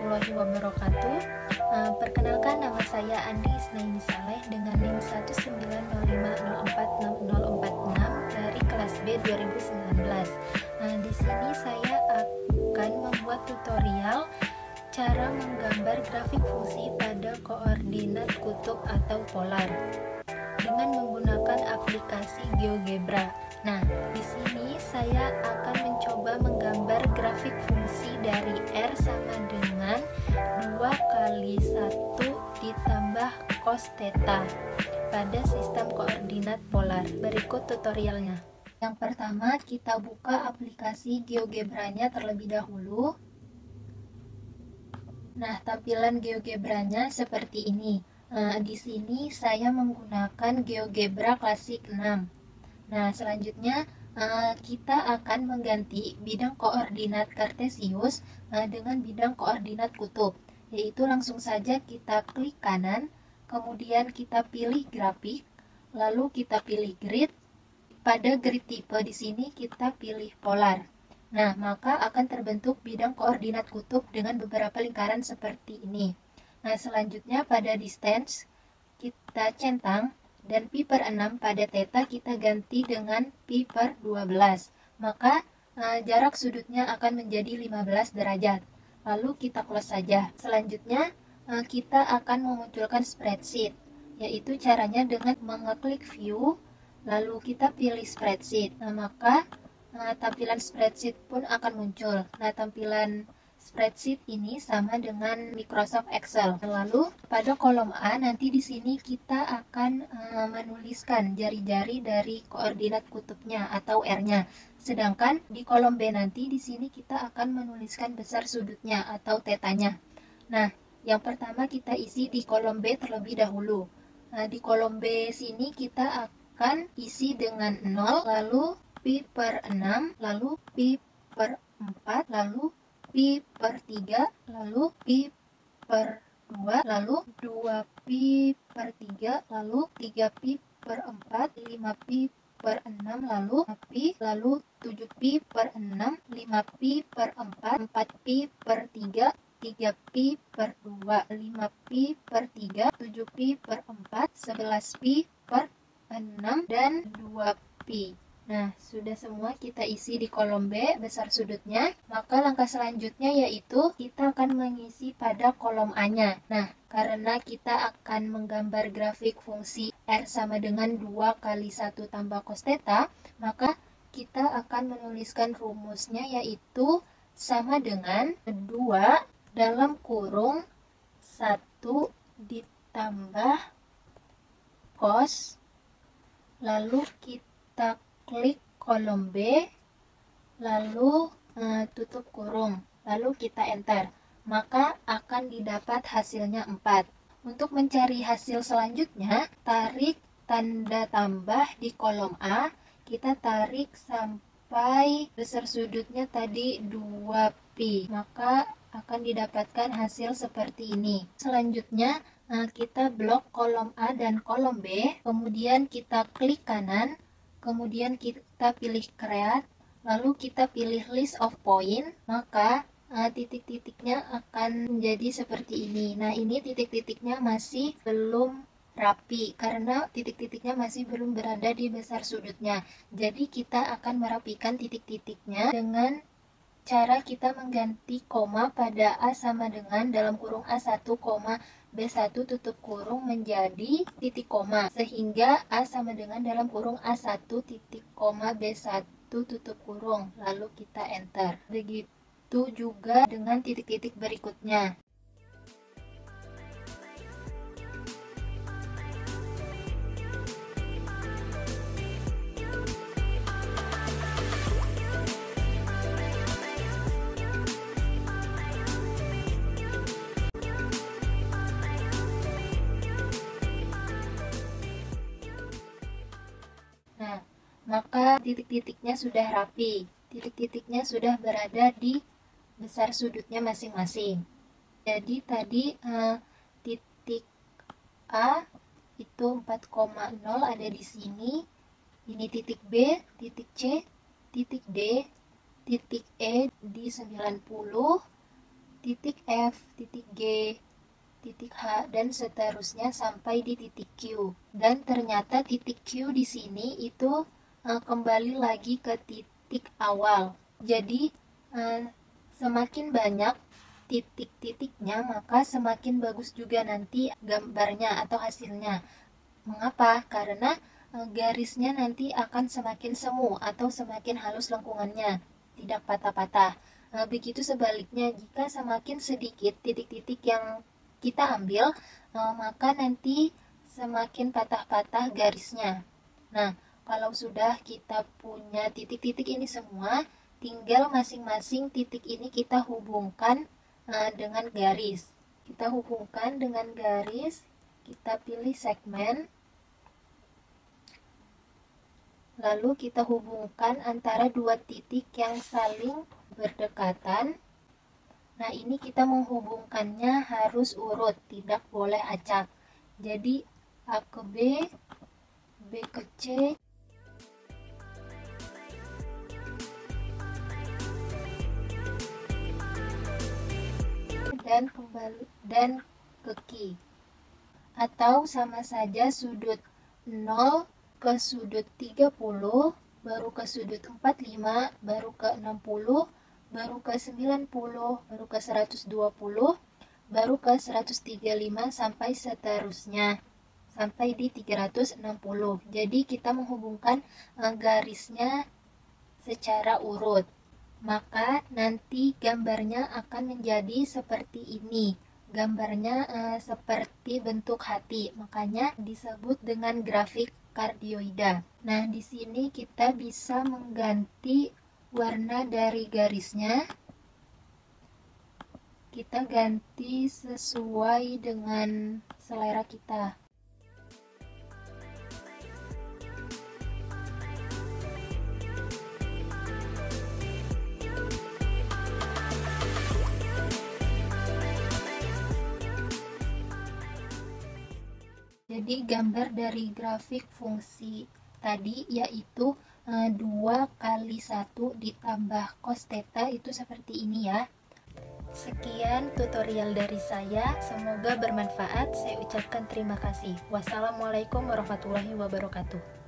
warahmatullahi wabarakatuh. Perkenalkan, nama saya Andi Isnaini Saleh dengan NIM 19050466046 dari kelas B 2019. Di sini saya akan membuat tutorial cara menggambar grafik fungsi pada koordinat kutub atau polar dengan menggunakan aplikasi GeoGebra. Nah, di sini saya akan mencoba menggambar grafik fungsi dari R sama dengan 2 kali 1 ditambah cos theta pada sistem koordinat polar. Berikut tutorialnya. Yang pertama, kita buka aplikasi GeoGebra-nya terlebih dahulu. Nah, tampilan GeoGebra-nya seperti ini. Di sini saya menggunakan GeoGebra Classic 6. Nah, selanjutnya kita akan mengganti bidang koordinat kartesius dengan bidang koordinat kutub, yaitu langsung saja kita klik kanan, kemudian kita pilih grafik, lalu kita pilih grid. Pada grid tipe di sini kita pilih polar. Nah, maka akan terbentuk bidang koordinat kutub dengan beberapa lingkaran seperti ini. Nah, selanjutnya pada distance kita centang dan pi per 6 pada theta kita ganti dengan pi per 12. Maka jarak sudutnya akan menjadi 15 derajat. Lalu kita close saja. Selanjutnya kita akan memunculkan spreadsheet, yaitu caranya dengan mengeklik view, lalu kita pilih spreadsheet. Nah, maka tampilan spreadsheet pun akan muncul. Nah, tampilan spreadsheet ini sama dengan Microsoft Excel. Lalu pada kolom A nanti di sini kita akan menuliskan jari-jari dari koordinat kutubnya atau R-nya. Sedangkan di kolom B nanti di sini kita akan menuliskan besar sudutnya atau tetanya. Nah, yang pertama kita isi di kolom B terlebih dahulu. Nah, di kolom B sini kita akan isi dengan 0, lalu pi per 6, lalu pi per 4, lalu pi per 3, lalu pi per 2, lalu 2pi per 3, lalu 3pi per 4, 5pi per 6, lalu pi, lalu 7pi per 6, 5pi per 4, 4pi per 3, 3pi per 2, 5pi per 3, 7pi per 4, 11pi per 6, dan 2pi. Nah, sudah semua kita isi di kolom B besar sudutnya. Maka langkah selanjutnya yaitu kita akan mengisi pada kolom A-nya. Nah, karena kita akan menggambar grafik fungsi R sama dengan 2 kali 1 tambah cos theta, maka kita akan menuliskan rumusnya yaitu sama dengan 2 dalam kurung 1 ditambah cos, lalu kita klik kolom B, lalu tutup kurung, lalu kita enter. Maka akan didapat hasilnya 4. Untuk mencari hasil selanjutnya, tarik tanda tambah di kolom A, kita tarik sampai besar sudutnya tadi 2pi. Maka akan didapatkan hasil seperti ini. Selanjutnya, kita blok kolom A dan kolom B, kemudian kita klik kanan, kemudian kita pilih create, lalu kita pilih list of point, maka titik-titiknya akan menjadi seperti ini. Nah, ini titik-titiknya masih belum rapi karena titik-titiknya masih belum berada di besar sudutnya. Jadi kita akan merapikan titik-titiknya dengan cara kita mengganti koma pada A sama dengan dalam kurung A1, B1 tutup kurung menjadi titik koma, sehingga A sama dengan dalam kurung A1 titik koma B1 tutup kurung, lalu kita enter. Begitu juga dengan titik-titik berikutnya. Nah, maka titik-titiknya sudah rapi. Titik-titiknya sudah berada di besar sudutnya masing-masing. Jadi tadi titik A itu 4,0 ada di sini. Ini titik B, titik C, titik D, titik E di 90, titik F, titik G, titik H, dan seterusnya sampai di titik Q. Dan ternyata titik Q di sini itu kembali lagi ke titik awal. Jadi semakin banyak titik-titiknya, maka semakin bagus juga nanti gambarnya atau hasilnya. Mengapa? Karena garisnya nanti akan semakin semu atau semakin halus lengkungannya, tidak patah-patah. Begitu sebaliknya, jika semakin sedikit titik-titik yang kita ambil, maka nanti semakin patah-patah garisnya. Nah, kalau sudah kita punya titik-titik ini semua, tinggal masing-masing titik ini kita hubungkan dengan garis. Kita hubungkan dengan garis, kita pilih segmen, lalu kita hubungkan antara dua titik yang saling berdekatan. Nah, ini kita menghubungkannya harus urut, tidak boleh acak. Jadi A ke B, B ke C, dan ke Q. Atau sama saja sudut 0 ke sudut 30, baru ke sudut 45, baru ke 60, baru ke 90, baru ke 120, baru ke 135 sampai seterusnya sampai di 360. Jadi kita menghubungkan garisnya secara urut. Maka nanti gambarnya akan menjadi seperti ini. Gambarnya seperti bentuk hati, makanya disebut dengan grafik kardioida. Nah, di sini kita bisa mengganti warna dari garisnya. Kita ganti sesuai dengan selera kita. Jadi gambar dari grafik fungsi tadi yaitu 2 kali 1 ditambah cos theta itu seperti ini ya. Sekian tutorial dari saya, semoga bermanfaat. Saya ucapkan terima kasih. Wassalamualaikum warahmatullahi wabarakatuh.